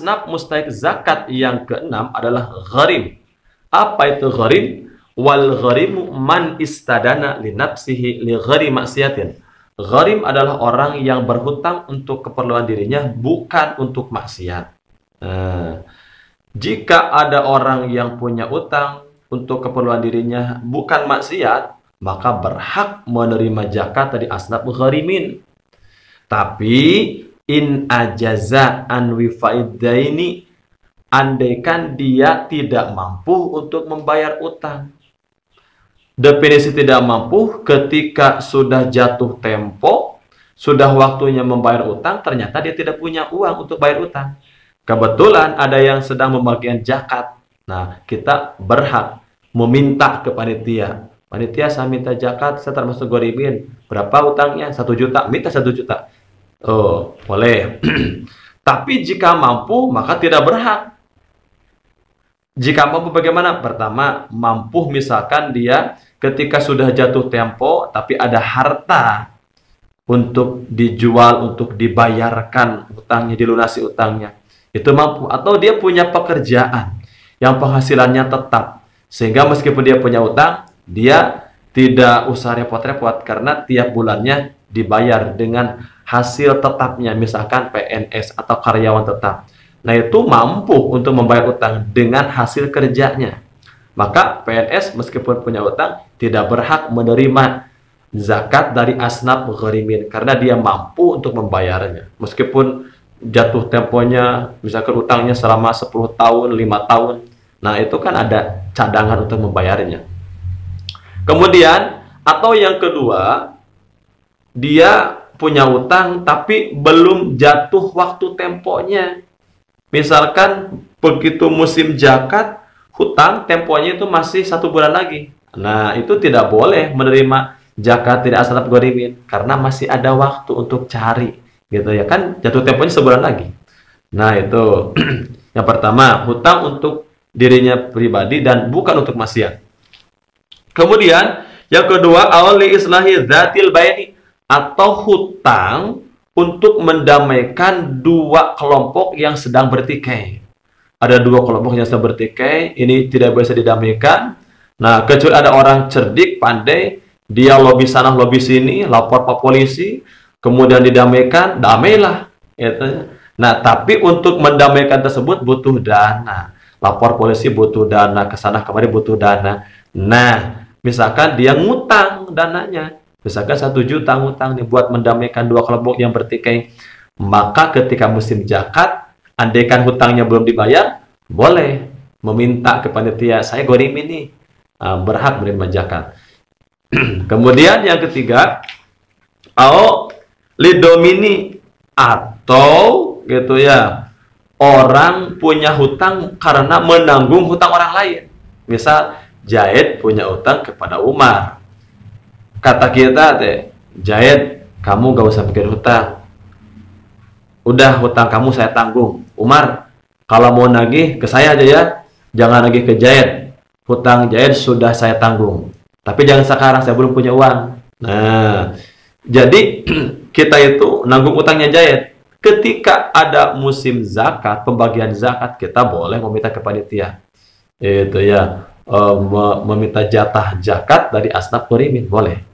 asnaf mustahik zakat yang keenam adalah gharim. Apa itu gharim? Wal gharimu man istadana li nafsihi li ghairi maksiatin. Gharim adalah orang yang berhutang untuk keperluan dirinya, bukan untuk maksiat. Jika ada orang yang punya utang untuk keperluan dirinya, bukan maksiat, maka berhak menerima zakat dari asnaf gharimin. Tapi in ajaza an wifaidaini, andaikan dia tidak mampu untuk membayar utang. Definisi tidak mampu ketika sudah jatuh tempo, sudah waktunya membayar utang, ternyata dia tidak punya uang untuk bayar utang. Kebetulan ada yang sedang membagikan zakat. Nah, kita berhak meminta ke panitia. Panitia, saya minta zakat, saya termasuk gharimin. Berapa utangnya? 1 juta. Minta 1 juta. Oh, boleh. Tapi jika mampu, maka tidak berhak. Jika mampu bagaimana? Pertama, mampu misalkan dia ketika sudah jatuh tempo, tapi ada harta untuk dijual, untuk dibayarkan utangnya, dilunasi utangnya. Itu mampu. Atau dia punya pekerjaan yang penghasilannya tetap. Sehingga meskipun dia punya utang, dia tidak usah repot-repot karena tiap bulannya dibayar dengan hasil tetapnya, misalkan PNS atau karyawan tetap. Nah, itu mampu untuk membayar utang dengan hasil kerjanya. Maka PNS meskipun punya utang tidak berhak menerima zakat dari asnaf gharimin karena dia mampu untuk membayarnya. Meskipun jatuh temponya, misalkan utangnya selama 10 tahun, 5 tahun. Nah, itu kan ada cadangan untuk membayarnya. Kemudian, atau yang kedua, dia punya utang tapi belum jatuh waktu temponya. Misalkan begitu musim zakat, hutang temponya itu masih 1 bulan lagi. Nah, itu tidak boleh menerima zakat dari asnaf gharimin karena masih ada waktu untuk cari, gitu ya kan, jatuh temponya sebulan lagi. Nah, itu yang pertama, hutang untuk dirinya pribadi dan bukan untuk maksiat. Kemudian yang kedua, awli islahi dzatil baini, atau hutang untuk mendamaikan dua kelompok yang sedang bertikai. Ada dua kelompok yang sedang bertikai, ini tidak bisa didamaikan. Nah, kecuali ada orang cerdik, pandai, dia lobi sana, lobi sini, lapor ke polisi, kemudian didamaikan, damailah. Gitu. Nah, tapi untuk mendamaikan tersebut butuh dana. Lapor polisi butuh dana, kesana kemari butuh dana. Nah, misalkan dia ngutang dananya, misalkan 1 juta ngutang nih buat mendamaikan dua kelompok yang bertikai, maka ketika musim zakat, andaikan hutangnya belum dibayar, boleh meminta ke panitia, saya gharimin ini, berhak menerima zakat. Kemudian yang ketiga, lidomini, atau gitu ya, orang punya hutang karena menanggung hutang orang lain. Misal Zaid punya hutang kepada Umar. Kata kita, Zaid, kamu gak usah pikir hutang. Udah hutang kamu saya tanggung. Umar, kalau mau nagih ke saya aja ya. Jangan nagih ke Zaid. Hutang Zaid sudah saya tanggung. Tapi jangan sekarang, saya belum punya uang. Nah, jadi kita itu nanggung utangnya Zaid. Ketika ada musim zakat, pembagian zakat, kita boleh meminta ke panitia. Itu ya, meminta jatah zakat dari asnaf gharimin, boleh.